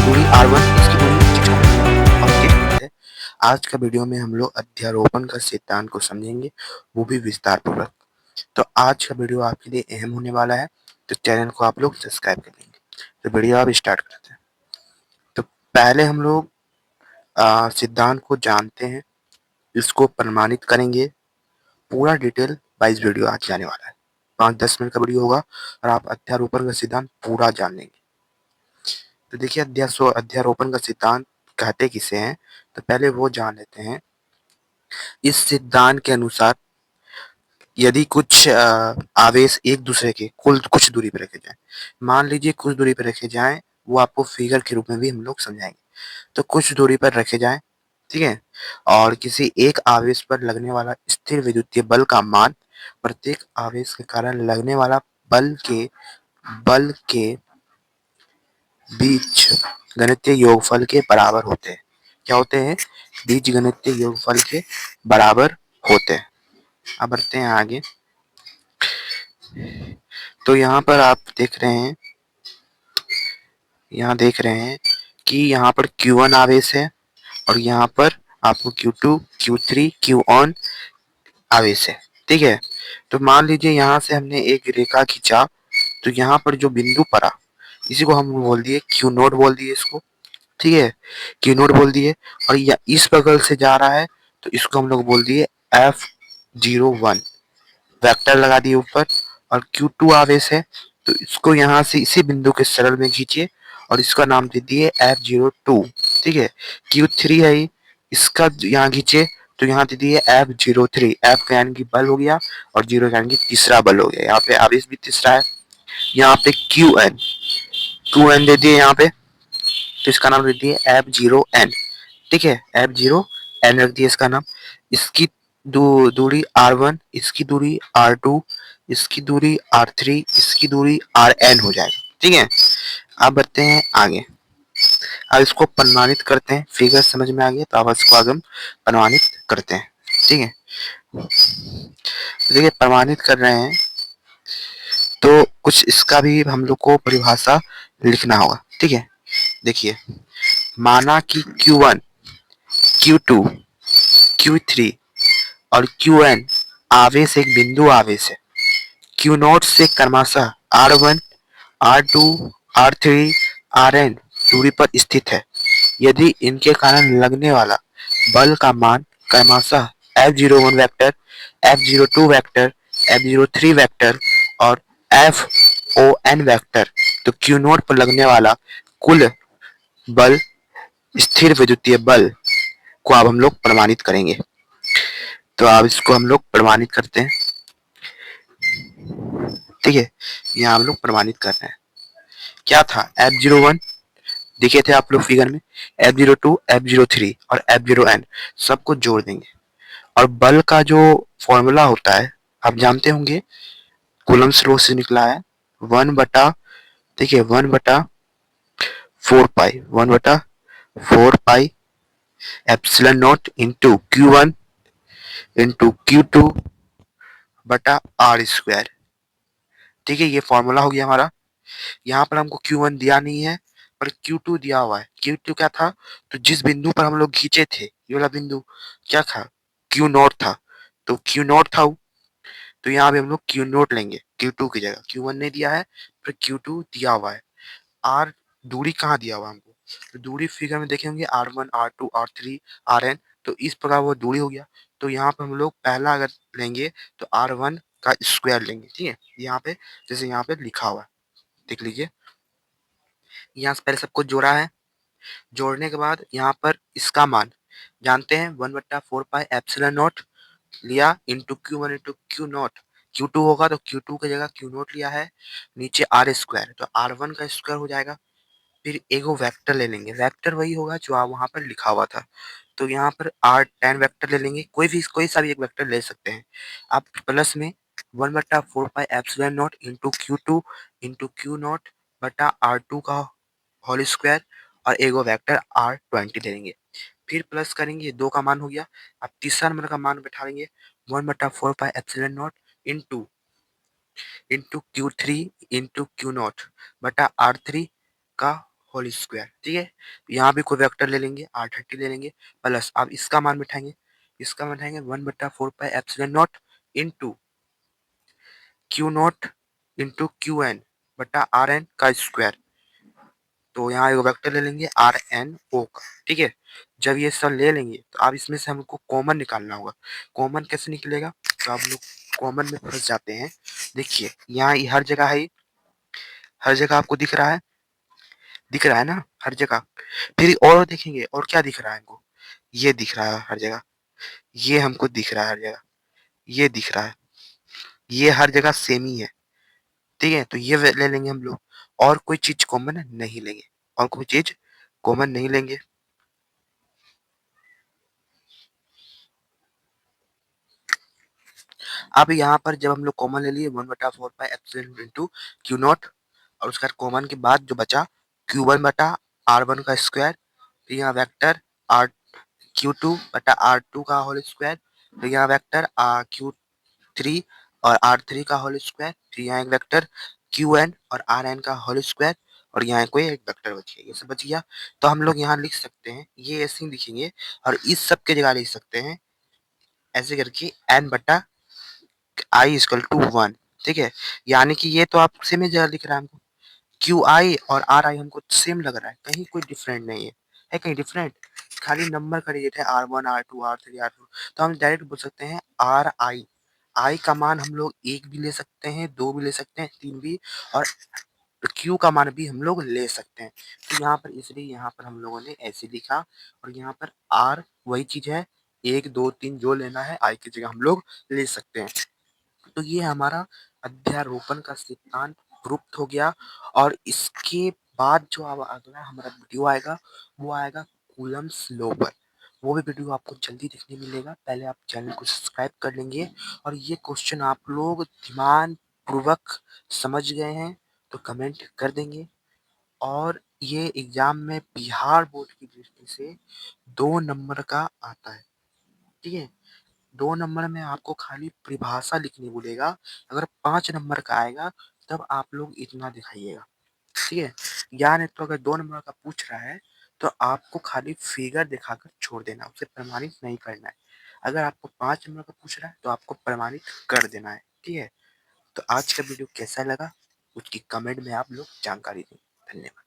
दूरी R1 इसकी दूरी 6 और है। आज का वीडियो में हम लोग अध्यारोपण का सिद्धांत को समझेंगे, वो भी विस्तार पूर्वक। तो आज का वीडियो आपके लिए अहम होने वाला है, तो चैनल को आप लोग सब्सक्राइब कर लेंगे। तो वीडियो आप स्टार्ट करते हैं। तो पहले हम लोग सिद्धांत को जानते हैं, इसको प्रमाणित करेंगे। पूरा डिटेल वाइज वीडियो आज जाने वाला है। 5-10 मिनट का वीडियो होगा और आप अध्यारोपण का सिद्धांत पूरा जान लेंगे। तो देखिए, अध्यारोपण का सिद्धांत कहते किसे हैं, तो पहले वो जान लेते हैं। इस सिद्धांत के अनुसार यदि कुछ आवेश एक दूसरे के कुछ दूरी पर रखे जाएं, मान लीजिए कुछ दूरी पर रखे जाएं, वो आपको फिगर के रूप में भी हम लोग समझाएंगे। तो कुछ दूरी पर रखे जाएं, ठीक है, और किसी एक आवेश पर लगने वाला स्थिर विद्युतीय बल का मान प्रत्येक आवेश के कारण लगने वाला बल के बीच गणितीय योगफल के बराबर होते हैं। क्या होते हैं? बीज गणितीय योगफल के बराबर होते हैं। अब बढ़ते हैं आगे। तो यहाँ पर आप देख रहे हैं कि यहाँ पर Q1 आवेश है और यहाँ पर आपको Q2, Q3, Q1 आवेश है। ठीक है, तो मान लीजिए यहाँ से हमने एक रेखा खींचा, तो यहाँ पर जो बिंदु पड़ा, इसी को हम बोल दिए Q नोट बोल दिए इसको। ठीक है, Q नोट बोल दिए। और यह इस बगल से जा रहा है, तो इसको हम लोग बोल दिए F01, वेक्टर लगा दिए ऊपर। और Q2 आवेश है, तो इसको यहाँ से इसी बिंदु के सरल में खींचिए और इसका नाम दे दिए F02। ठीक है, Q3 है, इसका यहाँ खींचे तो यहाँ दे दिए F03। F का यानी कि बल हो गया और 0 का यानी कि तीसरा बल हो गया। यहाँ पे आवेश भी तीसरा है। यहाँ पे QN दे दिए यहाँ पे, तो इसका नाम दे दिए F0N। ठीक है, F0N रख दिए इसका नाम। इसकी दूरी R1, इसकी दूरी R2, इसकी दूरी R3, इसकी दूरी RN हो जाएगा। ठीक है, अब बढ़ते हैं आगे। अब इसको प्रमाणित करते हैं। फिगर समझ में आ गया, तो अब इसको आगे हम प्रमाणित करते हैं। ठीक है, तो देखिए प्रमाणित कर रहे हैं तो कुछ इसका भी हम लोग को परिभाषा लिखना होगा। ठीक है, देखिए, माना कि Q1, Q2, Q3 और Qn आवेश एक बिंदु आवेश है। Q नोट से क्रमशः R1, R2, R3, Rn दूरी पर स्थित है। यदि इनके कारण लगने वाला बल का मान क्रमशः F01 vector, F02 vector, F03 vector और FON वेक्टर, तो Q नोट पर लगने वाला कुल बल, स्थिर विद्युतीय बल को अब हम लोग प्रमाणित करेंगे। तो अब इसको हम लोग प्रमाणित करते हैं। ठीक है, यहाँ हम लोग प्रमाणित कर रहे हैं। क्या था? F01 दिखे थे आप लोग फिगर में, F02, F03 और F0N सबको जोड़ देंगे। और बल का जो फॉर्मूला होता है आप जानते होंगे, कूलम्ब्स लॉ से निकला है। 1 बटा, देखिए 1/4 pi epsilon not into Q1 into Q2 बटा R²। ठीक है, ये फॉर्मूला हो गया हमारा। यहाँ पर हमको Q1 दिया नहीं है, पर Q2 दिया हुआ है। Q2 क्या था? तो जिस बिंदु पर हम लोग खींचे थे, ये वाला बिंदु क्या था? Q नोट था। तो Q नोट था, तो यहाँ पे हम लोग Q नोट लेंगे Q2 की जगह। Q1 नहीं दिया है, पर Q2 दिया हुआ है। R दूरी कहाँ दिया हुआ हमको? तो दूरी फिगर में देखे होंगे R1, R2, R3, Rn। तो इस प्रकार वो दूरी हो गया। तो यहाँ पर हम लोग पहला अगर लेंगे तो R1 का स्क्वायर लेंगे। ठीक है, यहाँ पे जैसे यहाँ पे लिखा हुआ है, देख लीजिए। यहाँ से पहले सबको जोड़ा है। जोड़ने के बाद यहाँ पर इसका मान जानते हैं, 1/4 पाई एप्सिलॉन नॉट लिया into Q1 into Q not. Q2 होगा तो Q2 की जगह Q नॉट लिया है, नीचे R², तो R1 का स्क्वायर हो जाएगा। फिर एगो वेक्टर ले लेंगे, वेक्टर वही होगा जो आप वहां पर लिखा हुआ था। तो यहाँ पर R10 वेक्टर ले लेंगे, कोई सा भी एक वेक्टर ले सकते हैं आप। प्लस में 1/4 pi epsilon not into Q2 into Q not बटा R2 का होल स्क्वायर और एगो वेक्टर R20 ले लेंगे। फिर प्लस करेंगे, ये 2 का मान हो गया। अब तीसरा नंबर का मान बैठाएंगे, 1/4 pi epsilon not into Q3 into Q not बटा R3 का होल स्क्वायर, ठीक है। यहाँ भी कोई वेक्टर ले लेंगे, r30 ले लेंगे, प्लस अब इसका मान बिठाएंगे, इसका मान बिठाएंगे 1/4 pi epsilon not into q not into q n बटा आर एन का स्क्वायर। तो यहाँ एक वेक्टर ले लेंगे आर एन ओ का, ठीक है। जब ये सब ले लेंगे तो अब इसमें से हमको कॉमन निकालना होगा। कॉमन कैसे निकलेगा, तो आप लोग कॉमन में फंस जाते हैं। देखिए यहाँ ये हर जगह है, हर जगह आपको दिख रहा है ना, हर जगह। फिर और देखेंगे और क्या दिख रहा है हमको, ये दिख रहा है हर जगह, ये हमको दिख रहा है हर जगह, ये दिख रहा है, ये हर जगह सेम ही है, ठीक है। तो ये ले लेंगे हम लोग, और कोई चीज कॉमन नहीं लेंगे, और कोई चीज कॉमन नहीं लेंगे। अब यहाँ पर जब हम लोग कॉमन ले लिए 1/4 पाई इंटू क्यू नॉट, और उसका कॉमन के बाद जो बचा Q1/R1 का स्क्वायर, फिर यहाँ वेक्टर आर Q2/R2 का होल स्क्वायर, फिर यहाँ वेक्टर Q3 और R3 का होल स्क्वायर, फिर यहाँ एक वेक्टर QN और RN का होल स्क्वायर, और यहाँ कोई एक वेक्टर बच गया, ये सब बच गया। तो हम लोग यहाँ लिख सकते हैं, ये ऐसे ही लिखेंगे, और इस सब के जगह लिख सकते हैं ऐसे करके n/i=1, ठीक है। यानी कि ये तो आप सेम ही जगह लिख रहा है हमको, क्यू आई और आर आई हमको सेम लग रहा है, कहीं कोई डिफरेंट नहीं है कहीं डिफरेंट, खाली नंबर का डिजिट है R1 R2 R3 R4। तो हम डायरेक्ट बोल सकते हैं आर आई, आई का मान हम लोग 1 भी ले सकते हैं, 2 भी ले सकते हैं, 3 भी, और क्यू का मान भी हम लोग ले सकते हैं। तो यहाँ पर इसलिए यहाँ पर हम लोगों ने ऐसे लिखा, और यहाँ पर आर वही चीज है, 1 2 3 जो लेना है आई की जगह हम लोग ले सकते हैं। तो ये हमारा अध्यारोपण का सिद्धांत प्रूफ हो गया। और इसके बाद जो अब अगला हमारा वीडियो आएगा, वो आएगा कूलम्ब्स लॉ पर। वो भी वीडियो आपको जल्दी देखने मिलेगा। पहले आप चैनल को सब्सक्राइब कर लेंगे, और ये क्वेश्चन आप लोग ध्यान पूर्वक समझ गए हैं तो कमेंट कर देंगे। और ये एग्जाम में बिहार बोर्ड की दृष्टि से 2 नंबर का आता है, ठीक है। 2 नंबर में आपको खाली परिभाषा लिखनी बोलेगा। अगर 5 नंबर का आएगा तब आप लोग इतना दिखाइएगा, ठीक है। या नहीं तो अगर 2 नंबर का पूछ रहा है तो आपको खाली फिगर दिखाकर छोड़ देना, उसे प्रमाणित नहीं करना है। अगर आपको 5 नंबर का पूछ रहा है तो आपको प्रमाणित कर देना है, ठीक है। तो आज का वीडियो कैसा लगा उसकी कमेंट में आप लोग जानकारी दें। धन्यवाद।